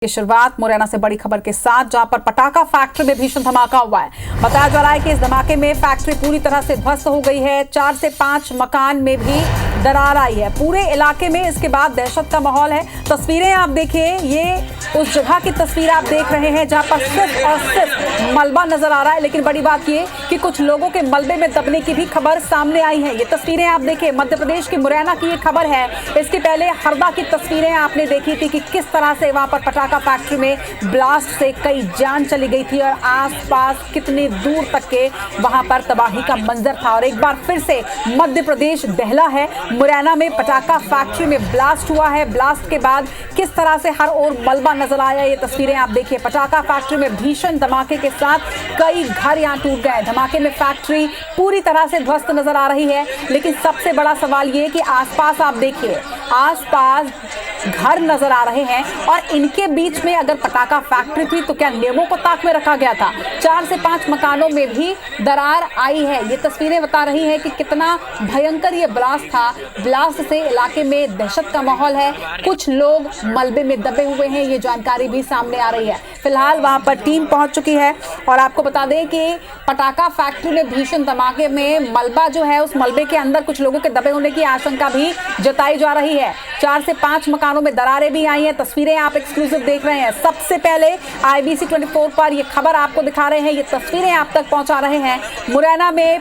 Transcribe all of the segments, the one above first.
की शुरुआत मुरैना से बड़ी खबर के साथ, जहां पर पटाखा फैक्ट्री में भीषण धमाका हुआ है। बताया जा रहा है कि इस धमाके में फैक्ट्री पूरी तरह से ध्वस्त हो गई है। 4 से 5 मकान में भी दरार आई है। पूरे इलाके में इसके बाद दहशत का माहौल है। तस्वीरें आप देखिए, ये उस जगह की तस्वीर आप देख रहे हैं जहां पर सिर्फ और सिर्फ मलबा नजर आ रहा है। लेकिन बड़ी बात ये कि कुछ लोगों के मलबे में दबने की भी खबर सामने आई है। ये तस्वीरें आप देखिए, मध्य प्रदेश के मुरैना की ये खबर है। इसके पहले हरदा की तस्वीरें आपने देखी थी कि किस तरह से वहां पर पटाखा फैक्ट्री में ब्लास्ट से कई जान चली गई थी और आसपास कितने दूर तक के वहां पर तबाही का मंजर था। और एक बार फिर से मध्य प्रदेश दहला है। मुरैना में पटाखा फैक्ट्री में ब्लास्ट हुआ है। ब्लास्ट के बाद किस तरह से हर ओर मलबा नजर आया, ये तस्वीरें आप देखिए। पटाखा फैक्ट्री में भीषण धमाके के साथ कई घर यहां टूट गए। धमाके में फैक्ट्री पूरी तरह से ध्वस्त नजर आ रही है। लेकिन सबसे बड़ा सवाल ये कि आसपास आप देखिए, आसपास घर नजर आ रहे हैं और इनके बीच में अगर पटाखा फैक्ट्री थी तो क्या नियमों को ताक में रखा गया था? 4 से 5 मकानों में भी दरार आई है। ये तस्वीरें बता रही हैं कि कितना भयंकर ये ब्लास्ट था। ब्लास्ट से इलाके में दहशत का माहौल है। कुछ लोग मलबे में दबे हुए हैं, ये जानकारी भी सामने आ रही है। फिलहाल वहां पर टीम पहुंच चुकी है और आपको बता दें कि पटाखा फैक्ट्री में भीषण धमाके में मलबा जो है, उस मलबे के अंदर कुछ लोगों के दबे होने की आशंका भी जताई जा रही है। 4 से 5 मकानों में दरारें भी आई हैं। तस्वीरें आप एक्सक्लूसिव देख रहे हैं। सबसे पहले IBC 24 पर यह खबर आपको दिखा रहे हैं, ये तस्वीरें आप तक पहुंचा रहे हैं। मुरैना में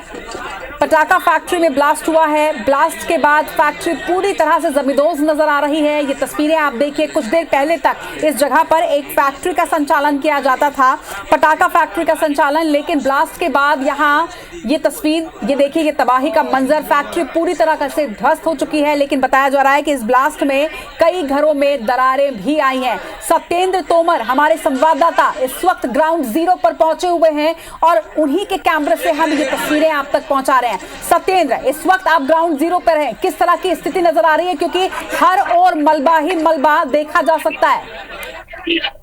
पटाखा फैक्ट्री में ब्लास्ट हुआ है। ब्लास्ट के बाद फैक्ट्री पूरी तरह से जमींदोज नजर आ रही है। ये तस्वीरें आप देखिए, कुछ देर पहले तक इस जगह पर एक फैक्ट्री का संचालन किया जाता था, पटाखा फैक्ट्री का संचालन। लेकिन ब्लास्ट के बाद यहाँ ये तस्वीर, ये देखिए, ये तबाही का मंजर। फैक्ट्री पूरी तरह से ध्वस्त हो चुकी है। लेकिन बताया जा रहा है कि इस ब्लास्ट में कई घरों में दरारें भी आई हैं। सत्येंद्र तोमर हमारे संवाददाता इस वक्त ग्राउंड जीरो पर पहुंचे हुए हैं और उन्हीं के कैमरे से हम ये तस्वीरें आप तक पहुंचा रहे हैं। सत्येंद्र, इस वक्त आप ग्राउंड जीरो पर हैं, किस तरह की स्थिति नजर आ रही है? क्योंकि हर ओर मलबा ही मलबा देखा जा सकता है।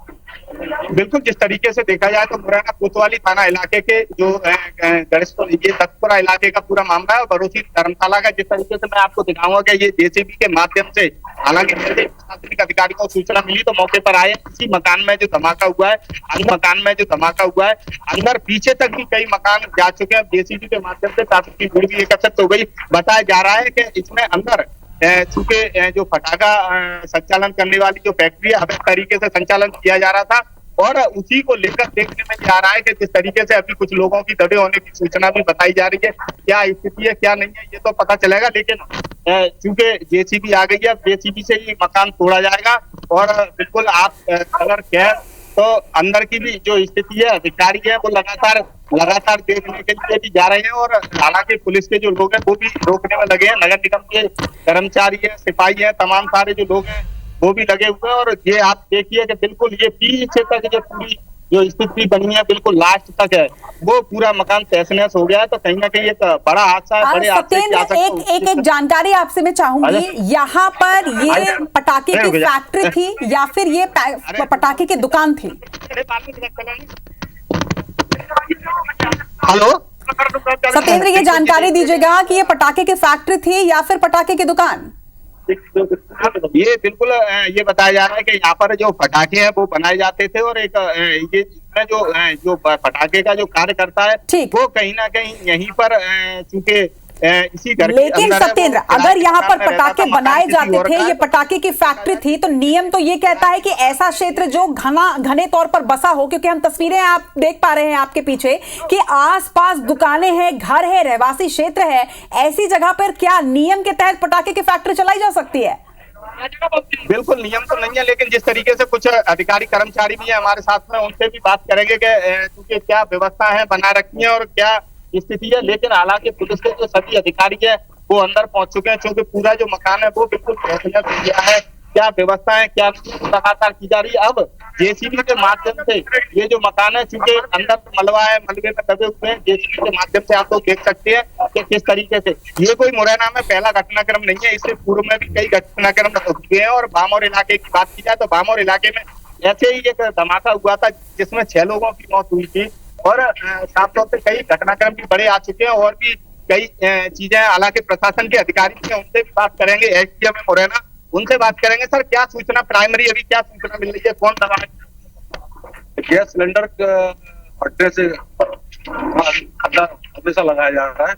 बिल्कुल, जिस तरीके से देखा जाए तो मुरैना कोतवाली थाना इलाके के जो गणेशपुर, ये तत्पुरा इलाके का पूरा मामला है। बरोसी धर्मशाला का जिस तरीके से मैं आपको दिखाऊंगा कि ये JCB के माध्यम से, हालांकि प्रशासनिक अधिकारियों को सूचना मिली तो मौके पर आए। इसी मकान में जो धमाका हुआ है, अंदर पीछे तक भी कई मकान जा चुके हैं। JCB के माध्यम से काफी भीड़ भी एकत्रित हो गई। बताया जा रहा है कि इसमें अंदर चूंकि जो पटाखा संचालन करने वाली जो फैक्ट्री है, अवैध तरीके से संचालन किया जा रहा था और उसी को लेकर देखने में जा रहा है कि जिस तरीके से अभी कुछ लोगों की दबे होने की सूचना भी बताई जा रही है। क्या स्थिति है, क्या नहीं है, ये तो पता चलेगा। लेकिन चूंकि JCB आ गई है, JCB से ये मकान तोड़ा जाएगा। और बिल्कुल आप अगर कहें तो अंदर की भी जो स्थिति है, अधिकारी है, वो लगातार देखने के लिए भी जा रहे हैं। और हालांकि पुलिस के जो लोग हैं वो भी रोकने में लगे हैं। नगर निगम के कर्मचारी हैं, सिपाही हैं, तमाम सारे जो लोग हैं वो भी लगे हुए हैं। और ये आप देखिए कि बिल्कुल ये पीछे तक जो पूरी जो स्थिति बनी है, बिल्कुल लास्ट तक है, वो पूरा मकान तहस-नहस हो गया है। तो कहीं ना कहीं एक बड़ा हादसा है। बड़े हादसे एक जानकारी आपसे मैं चाहूंगी, यहाँ पर ये पटाखे की फैक्ट्री थी या फिर ये पटाखे की दुकान थी? हेलो सत्येंद्र, ये जानकारी दीजिएगा कि ये पटाखे की फैक्ट्री थी या फिर पटाखे की दुकान? ये बिल्कुल ये बताया जा रहा है कि यहाँ पर जो पटाखे हैं वो बनाए जाते थे और एक ये जो पटाखे का जो कार्य करता है वो कहीं ना कहीं यहीं पर चूंकि इसी घर। लेकिन सत्येंद्र, अगर यहाँ पर पटाखे बनाए जाते थे, ये पटाखे की फैक्ट्री थी, तो नियम तो ये कहता है कि ऐसा क्षेत्र जो घने तौर पर बसा हो, क्योंकि हम तस्वीरें आप देख पा रहे हैं आपके पीछे कि आसपास दुकानें हैं, घर है, रहवासी क्षेत्र है, ऐसी जगह पर क्या नियम के तहत पटाखे की फैक्ट्री चलाई जा सकती है? बिल्कुल नियम तो नहीं है, लेकिन जिस तरीके से कुछ अधिकारी कर्मचारी भी है हमारे साथ में, उनसे भी बात करेंगे कि क्या व्यवस्था है बना रखी है और क्या स्थिति है। लेकिन हालांकि पुलिस के जो सभी अधिकारी है वो अंदर पहुंच चुके हैं, क्योंकि पूरा जो मकान है वो बिल्कुल तहस-नहस हो गया है। क्या व्यवस्था है, क्या लगातार की जा रही है। अब JCB के माध्यम से ये जो मकान है, चूंकि अंदर मलबा है, मलबे में दबे हुए हैं, JCB के माध्यम से आप लोग देख सकते हैं कि किस तरीके से ये कोई मुरैना में पहला घटनाक्रम नहीं है। इससे पूर्व में भी कई घटनाक्रम हुए हैं। और बामोर इलाके की बात की जाए तो बामोर इलाके में ऐसे ही एक धमाका हुआ था जिसमें 6 लोगों की मौत हुई थी। और साफ तौर से कई घटनाक्रम भी बड़े आ चुके हैं और भी कई चीजें, हालांकि प्रशासन के अधिकारी हैं, उनसे भी बात करेंगे। SDM मुरैना उनसे बात करेंगे। सर, क्या सूचना प्राइमरी अभी क्या सूचना मिल रही है, कौन दबा है? गैस सिलेंडर फटने से हमेशा लगाया जा रहा है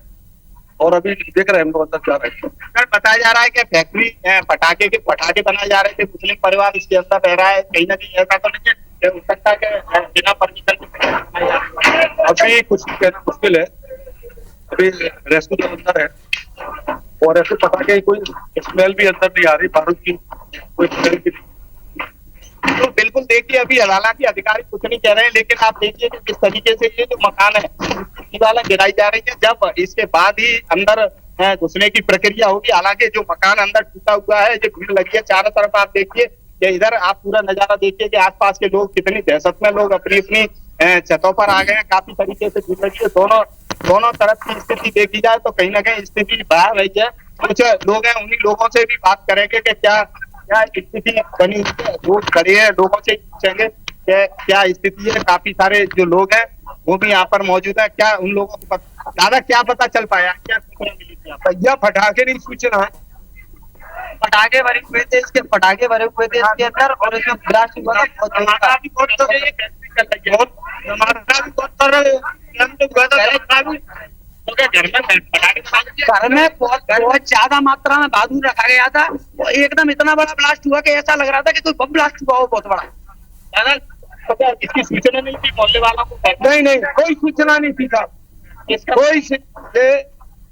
और अभी देख रहे हैं हम लोग अंदर जा रहे हैं। सर, बताया जा रहा है कि फैक्ट्री पटाखे बनाए जा रहे थे, मुस्लिम परिवार इसके अंदर रह रहा है, कहीं ना कहीं ऐसा तो नहीं है हो सकता है कि बिना परमिशन के? अभी कुछ कहना मुश्किल है, अभी रेस्क्यू दल अंदर है और ऐसे पटाखे की कोई स्मेल भी अंदर नहीं आ रही, बारूद की कोई स्मेल भी नहीं। तो बिल्कुल देखिए, अभी हालांकि अधिकारी कुछ नहीं कह रहे हैं, लेकिन आप देखिए कि किस तरीके से ये जो मकान है दीवारें गिराई जा रही है, जब इसके बाद ही अंदर घुसने की प्रक्रिया होगी। हालांकि जो मकान अंदर टूटा हुआ है, जो भीड़ लगी है चारों तरफ, आप देखिए कि इधर आप पूरा नजारा देखिए कि आसपास के लोग कितनी दहशत में लोग अपनी अपनी छतों पर आ गए हैं, काफी तरीके से भीड़ लगी है। दोनों तरफ की स्थिति देखी जाए तो कहीं ना कहीं स्थिति बाहर रही है। कुछ लोग हैं, उन्हीं लोगों से भी बात करेंगे कि क्या स्थिति बनी हुई है, लोग खड़े हैं, लोगों से पूछेंगे कि क्या स्थिति है। काफी सारे जो लोग हैं वो भी यहाँ पर मौजूद है। क्या उन लोगों को दादा क्या पता चल पाया, क्या सूचना मिली थी? भैया पटाखे नहीं सूचना है, पटाखे भरे हुए थे इसके अंदर और इसमें ब्लास्ट हुआ घर में बहुत ज्यादा मात्रा में बारूद रखा गया था। एकदम इतना बड़ा ब्लास्ट हुआ कि ऐसा लग रहा था कि कोई बम ब्लास्ट हुआ हो बहुत बड़ा। इसकी सूचना नहीं थी मोहल्ले वालों को? नहीं कोई सूचना नहीं थी साहब, कोई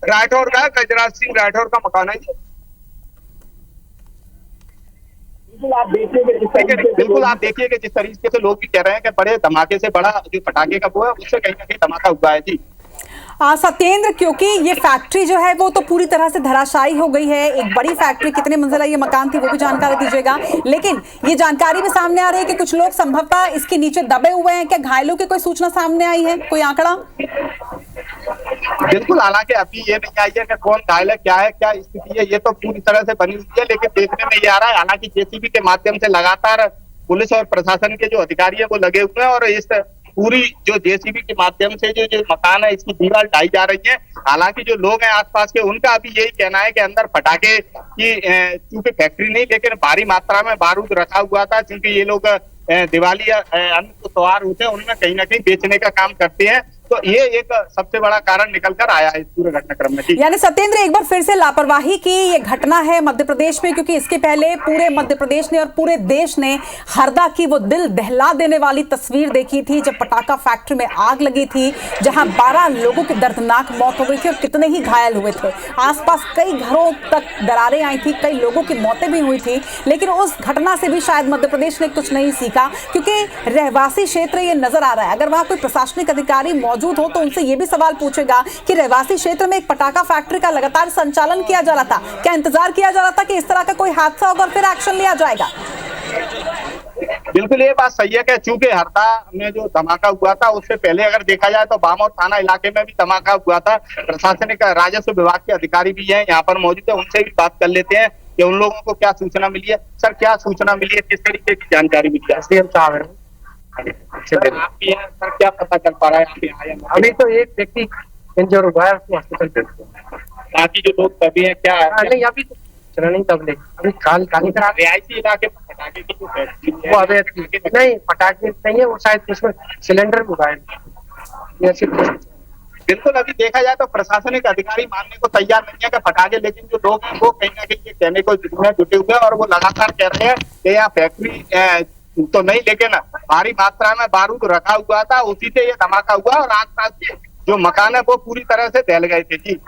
राठौर का, गजराज सिंह राठौर का मकान है। बिल्कुल आप देखिए कि जिस तरीके से लोग भी कह रहे हैं कि बड़े धमाके से बड़ा जो पटाखे का वो है उससे कहीं ना कहीं धमाका हुआ है। जी सत्येंद्र, क्योंकि ये फैक्ट्री जो है वो तो पूरी तरह से धराशायी हो गई है। एक बड़ी फैक्ट्री, कितने मंजिला ये मकान थी वो भी जानकारी दीजिएगा। लेकिन ये जानकारी भी सामने आ रही है कि कुछ लोग संभवतः इसके नीचे दबे हुए हैं। क्या घायलों की कोई सूचना सामने आई है, कोई आंकड़ा? बिल्कुल, हालांकि अभी ये नहीं आई है कि कौन घायल है, क्या स्थिति है, ये तो पूरी तरह से बनी हुई है। लेकिन देखने में ये आ रहा है, हालांकि जेसीबी के माध्यम से लगातार पुलिस और प्रशासन के जो अधिकारी है वो लगे हुए हैं और इस पूरी जो जेसीबी के माध्यम से जो मकान है इसकी दीवार ढाई जा रही है। हालांकि जो लोग हैं आसपास के, उनका अभी यही कहना है कि अंदर पटाखे की चूंकि फैक्ट्री नहीं लेकिन भारी मात्रा में बारूद रखा हुआ था। चूंकि ये लोग दिवाली या अन्य जो त्योहार होते हैं उनमें कहीं ना कहीं बेचने का काम करते हैं, तो ये एक सबसे बड़ा कारण निकल कर आया है इस पूरे घटनाक्रम में। यानी सत्येंद्र, एक बार फिर से लापरवाही की ये घटना है मध्य प्रदेश में, क्योंकि इसके पहले पूरे मध्य प्रदेश ने और पूरे देश ने हरदा की वो दिल दहला देने वाली तस्वीर देखी थी जब पटाखा फैक्ट्री में आग लगी थी, जहां 12 लोगों की दर्दनाक मौत हो गई थी और कितने ही घायल हुए थे। आसपास कई घरों तक दरारें आई थी, कई लोगों की मौतें भी हुई थी। लेकिन उस घटना से भी शायद मध्य प्रदेश ने कुछ नहीं सीखा, क्योंकि रहवासी क्षेत्र ये नजर आ रहा है। अगर वहां कोई प्रशासनिक अधिकारी मौजूद हो तो उनसे ये भी सवाल पूछेगा कि रहवासी क्षेत्र में एक पटाखा फैक्ट्री का लगातार संचालन किया जा रहा था, क्या इंतजार किया जा रहा था कि इस तरह का कोई हादसा होगा और फिर एक्शन लिया जाएगा? बिल्कुल ये बात सही है कि चूंकि हरदा में जो धमाका हुआ था उससे पहले अगर देखा जाए तो बामौर थाना इलाके में भी धमाका हुआ था। प्रशासनिक राजस्व विभाग के अधिकारी भी हैं यहाँ पर मौजूद है, उनसे भी बात कर लेते हैं कि उन लोगों को क्या सूचना मिली है। सर, क्या सूचना मिली है, किस तरीके की जानकारी मिली है? सर क्या पता चल पा रहा है? अभी तो एक व्यक्ति इंजर हुआ है, उसको हॉस्पिटल भेज दिया। बाकी जो लोग सभी हैं क्या नहीं अभी तो चला नहीं, तब नहीं, अभी काली तरह रिहायशी इलाके में पटाखे की जो फैक्ट्री है वो अवैध नहीं, पटाखे नहीं है वो, शायद उसमें सिलेंडर भी उगाए। बिल्कुल, अभी देखा जाए तो प्रशासनिक अधिकारी मानने को तैयार नहीं है कि पटाखे, लेकिन जो लोग हैं वो कहीं ना कहीं ये कहने को जुटे हुए हैं और वो लगातार कह रहे हैं कि यहाँ फैक्ट्री तो नहीं लेकिन भारी मात्रा में बारूद रखा हुआ था, उसी से ये धमाका हुआ और आसपास के जो मकान है वो पूरी तरह से फैल गए थे। जी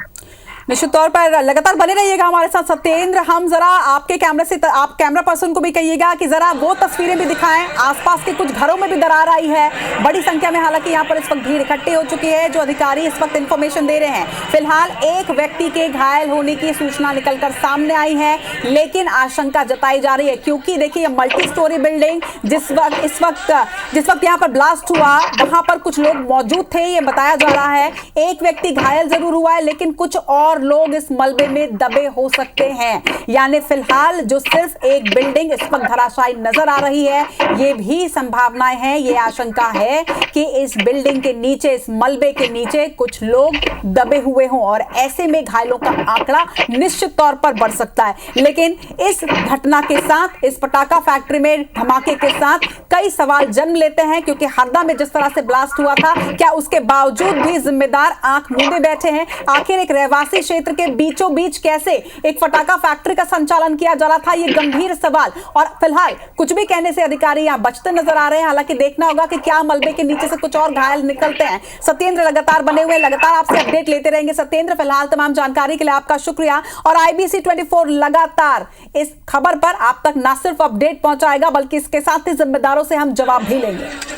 निश्चित तौर पर लगातार बने रहिएगा हमारे साथ सत्येंद्र। हम जरा आपके कैमरे से, आप कैमरा पर्सन को भी कहिएगा कि जरा वो तस्वीरें भी दिखाएं। आसपास के कुछ घरों में भी दरार आई है बड़ी संख्या में, हालांकि यहाँ पर इस वक्त भीड़ इकट्ठी हो चुकी है। जो अधिकारी इस वक्त इन्फॉर्मेशन दे रहे हैं, फिलहाल एक व्यक्ति के घायल होने की सूचना निकलकर सामने आई है, लेकिन आशंका जताई जा रही है क्योंकि देखिए मल्टी स्टोरी बिल्डिंग जिस वक्त यहाँ पर ब्लास्ट हुआ वहां पर कुछ लोग मौजूद थे, ये बताया जा रहा है। एक व्यक्ति घायल जरूर हुआ है लेकिन कुछ और और लोग इस मलबे में दबे हो सकते हैं। यानी फिलहाल जो सिर्फ एक बिल्डिंग इस वक्त धराशायी नजर आ रही है, ये भी संभावनाएं हैं, ये आशंका है कि इस बिल्डिंग के नीचे, इस मलबे के नीचे कुछ लोग दबे हुए हों और ऐसे में घायलों का आंकड़ा निश्चित तौर पर बढ़ सकता है। लेकिन इस घटना के साथ, इस पटाखा फैक्ट्री में धमाके के साथ कई सवाल जन्म लेते हैं, क्योंकि हरदा में जिस तरह से ब्लास्ट हुआ था, क्या उसके बावजूद भी जिम्मेदार आंख मूंदे बैठे हैं? आखिर एक रहवासी क्षेत्र के बीचों बीच कैसे एक पटाखा फैक्ट्री का संचालन किया जा रहा था, ये गंभीर सवाल। और फिलहाल कुछ भी कहने से अधिकारी यहां बचते नजर आ रहे हैं। हालांकि देखना होगा कि क्या मलबे के नीचे से कुछ और घायल निकलते हैं। सत्येंद्र लगातार बने हुए, लगातार आपसे अपडेट लेते रहेंगे। सत्येंद्र, फिलहाल तमाम जानकारी के लिए आपका शुक्रिया। और IBC 24 लगातार इस खबर पर आप तक न सिर्फ अपडेट पहुंचाएगा, बल्कि इसके साथ ही जिम्मेदारों से हम जवाब भी लेंगे।